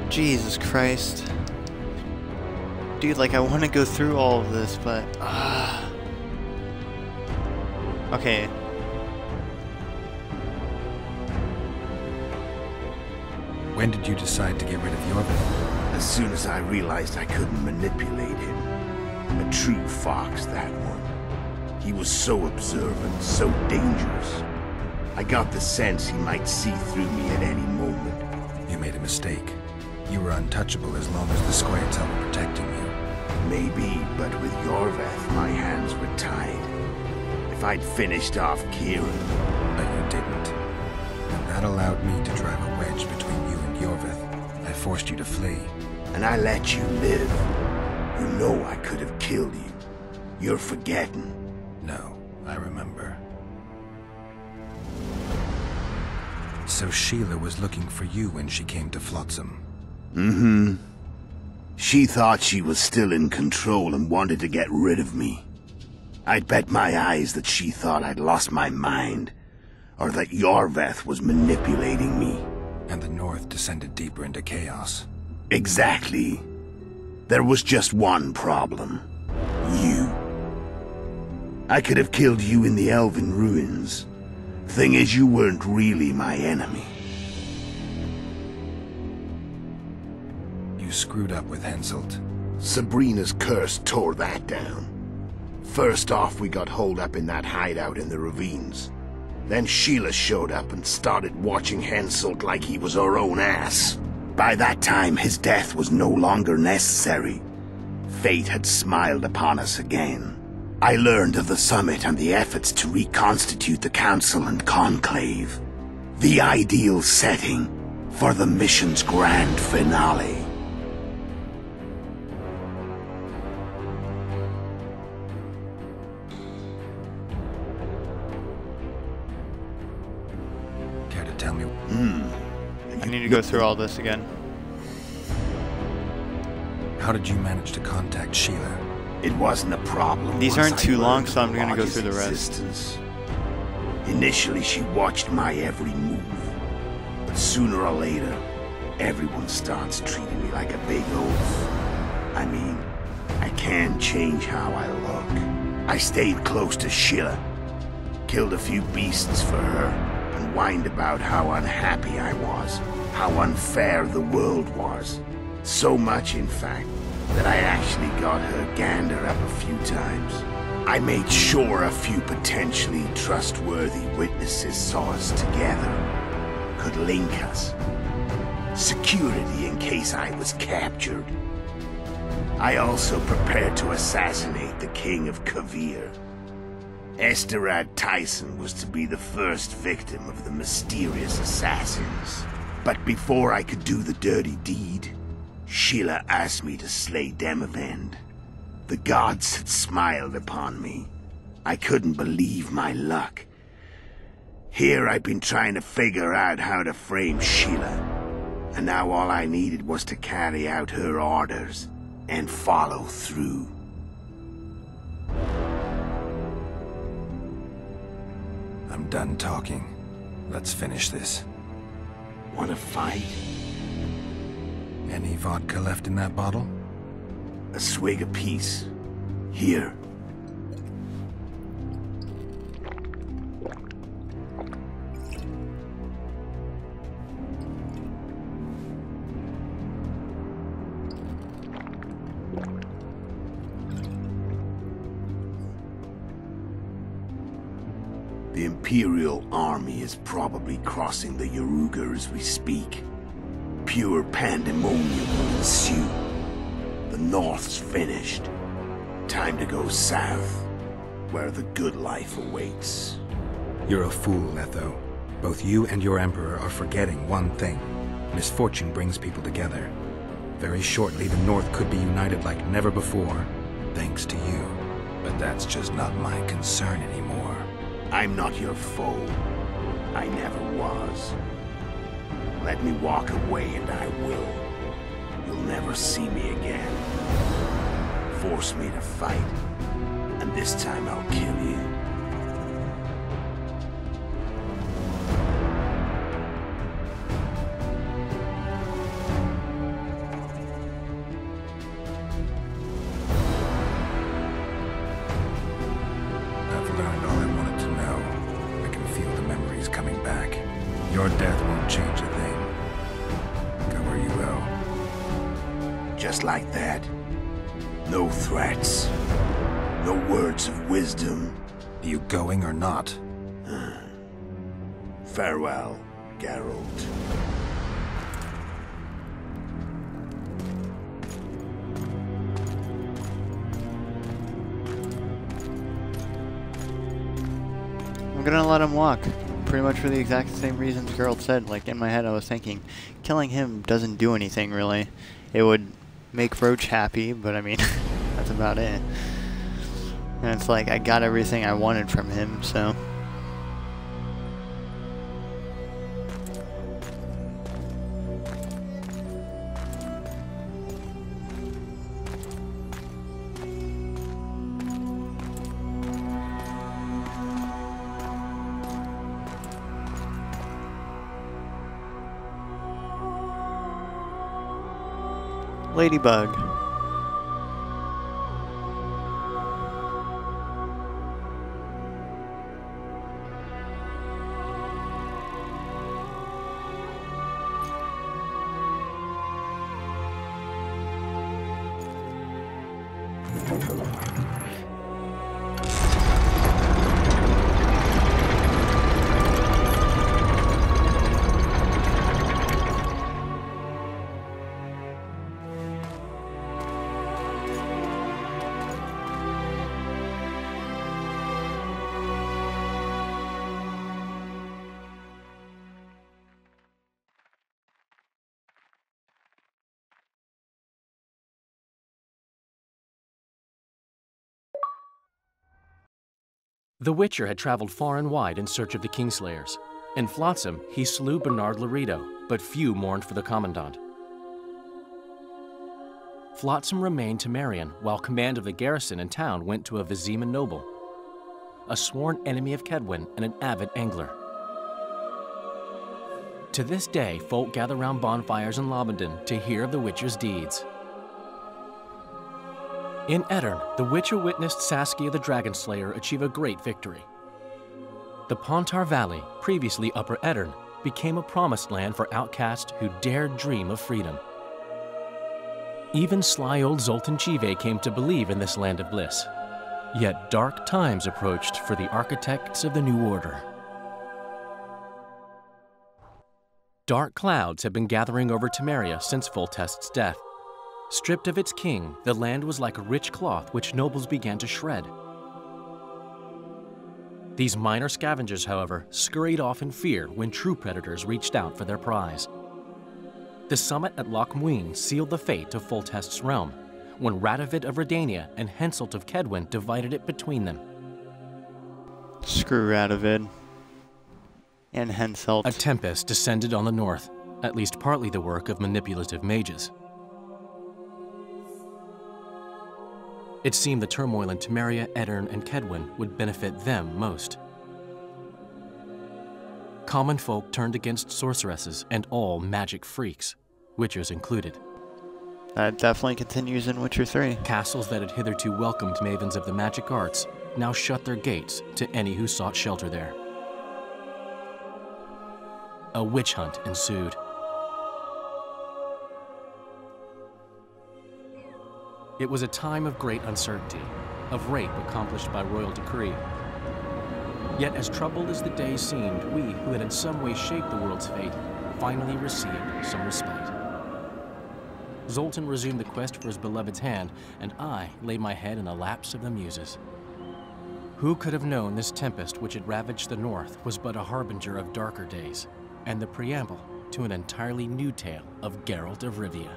Jesus Christ. Dude, like, I want to go through all of this, but... Okay. When did you decide to get rid of Yorvith? As soon as I realized I couldn't manipulate him. A true fox, that one. He was so observant, so dangerous. I got the sense he might see through me at any moment. You made a mistake. You were untouchable as long as the Squaretel were protecting you. Maybe, but with Yorvith, my hands were tied. If I'd finished off Kieran... But you didn't. And that allowed me to drive a wedge between you and Yorvith. I forced you to flee. And I let you live. You know I could have killed you. You're forgetting. No, I remember. So Sheila was looking for you when she came to Flotsam. Mm-hmm. She thought she was still in control and wanted to get rid of me. I'd bet my eyes that she thought I'd lost my mind, or that Yorvith was manipulating me. And the North descended deeper into chaos. Exactly. There was just one problem. You. I could have killed you in the Elven ruins. Thing is, you weren't really my enemy. You screwed up with Henselt. Sabrina's curse tore that down. First off, we got holed up in that hideout in the ravines. Then Sheila showed up and started watching Henselt like he was her own ass. By that time, his death was no longer necessary. Fate had smiled upon us again. I learned of the summit and the efforts to reconstitute the Council and Conclave. The ideal setting for the mission's grand finale. Care to tell me? I need to go through all this again. How did you manage to contact Sheila? It wasn't a problem. These once aren't I too long, learned so I'm going to go Lodge's through the rest. existence. Initially, she watched my every move. But sooner or later, everyone starts treating me like a big oaf. I mean, I can't change how I look. I stayed close to Sheila. Killed a few beasts for her, and whined about how unhappy I was. How unfair the world was. So much, in fact, that I actually got her gander up a few times. I made sure a few potentially trustworthy witnesses saw us together, could link us. Security in case I was captured. I also prepared to assassinate the King of Kavir. Esterad Tyson was to be the first victim of the mysterious assassins. But before I could do the dirty deed, Sheila asked me to slay Demavend. The gods had smiled upon me. I couldn't believe my luck. Here I'd been trying to figure out how to frame Sheila, and now all I needed was to carry out her orders and follow through. I'm done talking. Let's finish this. Want to fight? Any vodka left in that bottle? A swig apiece. Here. The Imperial army is probably crossing the Yaruga as we speak. Pure pandemonium will ensue. The North's finished. Time to go south, where the good life awaits. You're a fool, Letho. Both you and your Emperor are forgetting one thing. Misfortune brings people together. Very shortly, the North could be united like never before, thanks to you. But that's just not my concern anymore. I'm not your foe. I never was. Let me walk away and I will. You'll never see me again. Force me to fight, and this time I'll kill you. I've learned all I wanted to know. I can feel the memories coming back. Your death won't change a thing. Go where you will. Just like that. No threats. No words of wisdom. You going or not? Farewell, Geralt. I'm gonna let him walk. Pretty much for the exact same reasons Geralt said. Like, in my head I was thinking, killing him doesn't do anything, really. It would make Roach happy, but I mean, that's about it. And it's like, I got everything I wanted from him, so... Ladybug. The Witcher had traveled far and wide in search of the Kingslayers. In Flotsam, he slew Bernard Laredo, but few mourned for the Commandant. Flotsam remained Temerian, while command of the garrison and town went to a Vizima noble, a sworn enemy of Kedwin and an avid angler. To this day, folk gather round bonfires in Lobendon to hear of the Witcher's deeds. In Edirn, the Witcher witnessed Saskia the Dragon Slayer achieve a great victory. The Pontar Valley, previously Upper Edirn, became a promised land for outcasts who dared dream of freedom. Even sly old Zoltan Chive came to believe in this land of bliss. Yet dark times approached for the architects of the New Order. Dark clouds have been gathering over Temeria since Foltest's death. Stripped of its king, the land was like a rich cloth which nobles began to shred. These minor scavengers, however, scurried off in fear when true predators reached out for their prize. The summit at Loch Muin sealed the fate of Foltest's realm, when Radovid of Redania and Henselt of Kedwin divided it between them. Screw Radovid. And Henselt. A tempest descended on the north, at least partly the work of manipulative mages. It seemed the turmoil in Temeria, Edirn, and Kedwin would benefit them most. Common folk turned against sorceresses and all magic freaks, witchers included. That definitely continues in Witcher 3. Castles that had hitherto welcomed mavens of the magic arts now shut their gates to any who sought shelter there. A witch hunt ensued. It was a time of great uncertainty, of rape accomplished by royal decree. Yet as troubled as the days seemed, we, who had in some way shaped the world's fate, finally received some respite. Zoltan resumed the quest for his beloved's hand, and I laid my head in the laps of the muses. Who could have known this tempest which had ravaged the north was but a harbinger of darker days, and the preamble to an entirely new tale of Geralt of Rivia.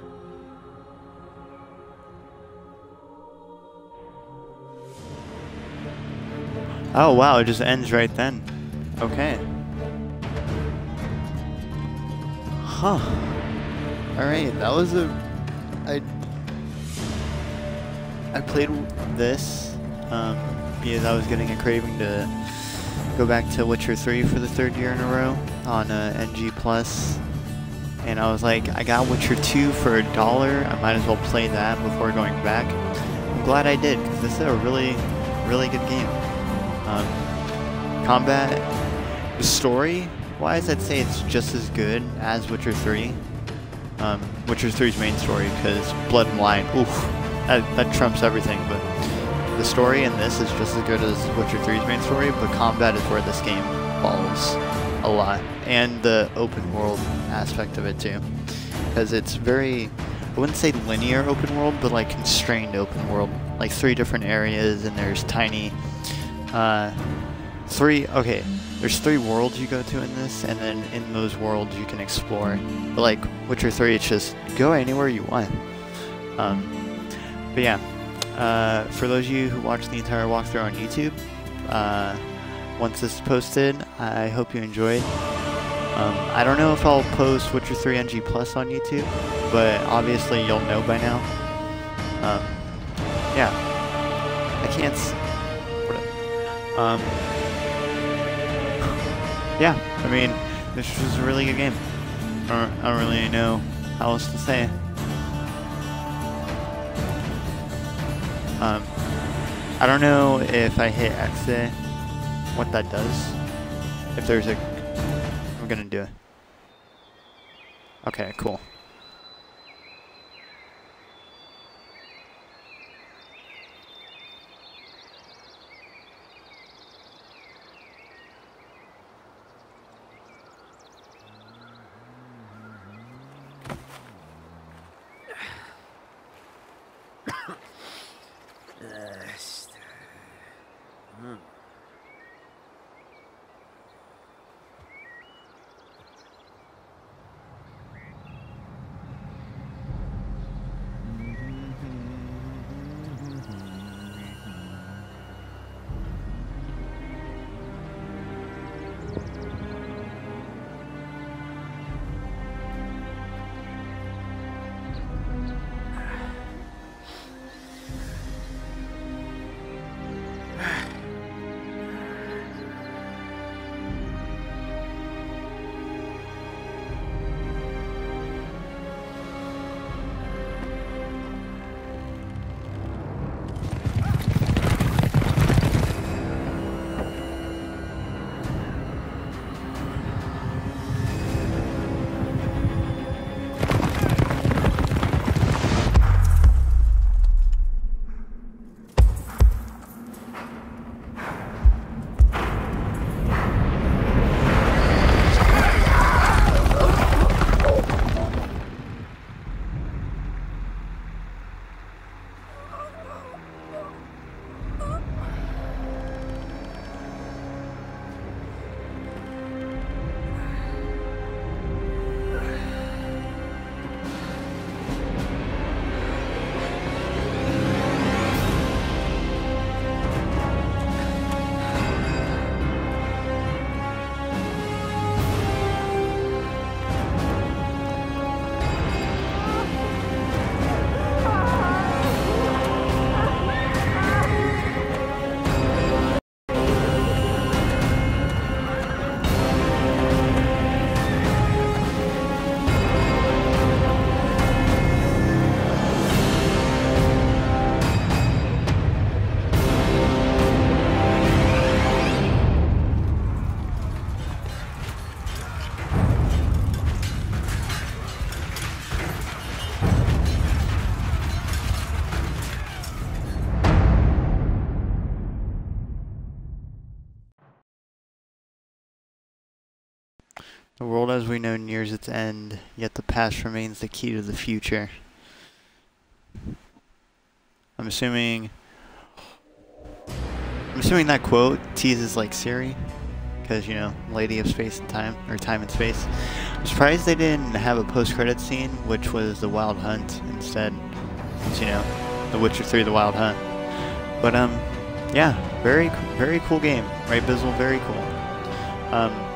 Oh wow, it just ends right then. Okay. Huh. Alright, that was I played this because I was getting a craving to go back to Witcher 3 for the 3rd year in a row on NG+. And I was like, I got Witcher 2 for $1, I might as well play that before going back. I'm glad I did, because this is a really, really good game. Combat, the story-wise, I'd say it's just as good as Witcher 3. Witcher 3's main story, because Blood and Wine, oof, that trumps everything, but the story in this is just as good as Witcher 3's main story, but combat is where this game falls a lot, and the open world aspect of it too, because it's very, I wouldn't say linear open world, but like constrained open world, like 3 different areas, and there's tiny, there's 3 worlds you go to in this, and then in those worlds you can explore. But like Witcher 3, it's just go anywhere you want. But yeah, for those of you who watched the entire walkthrough on YouTube, once this is posted, I hope you enjoyed. I don't know if I'll post Witcher 3 NG Plus on YouTube, but obviously you'll know by now. Yeah, I can't. Yeah, I mean, this was a really good game. I don't really know how else to say. I don't know if I hit XA, what that does. If there's a... I'm gonna do it. Okay, cool. The world as we know nears its end, yet the past remains the key to the future. I'm assuming that quote teases like Siri, because, you know, Lady of Space and Time, or Time and Space. I'm surprised they didn't have a post-credit scene, which was the Wild Hunt instead. It's, you know, The Witcher 3: The Wild Hunt. But yeah, very cool game, right, Bizzle? Very cool.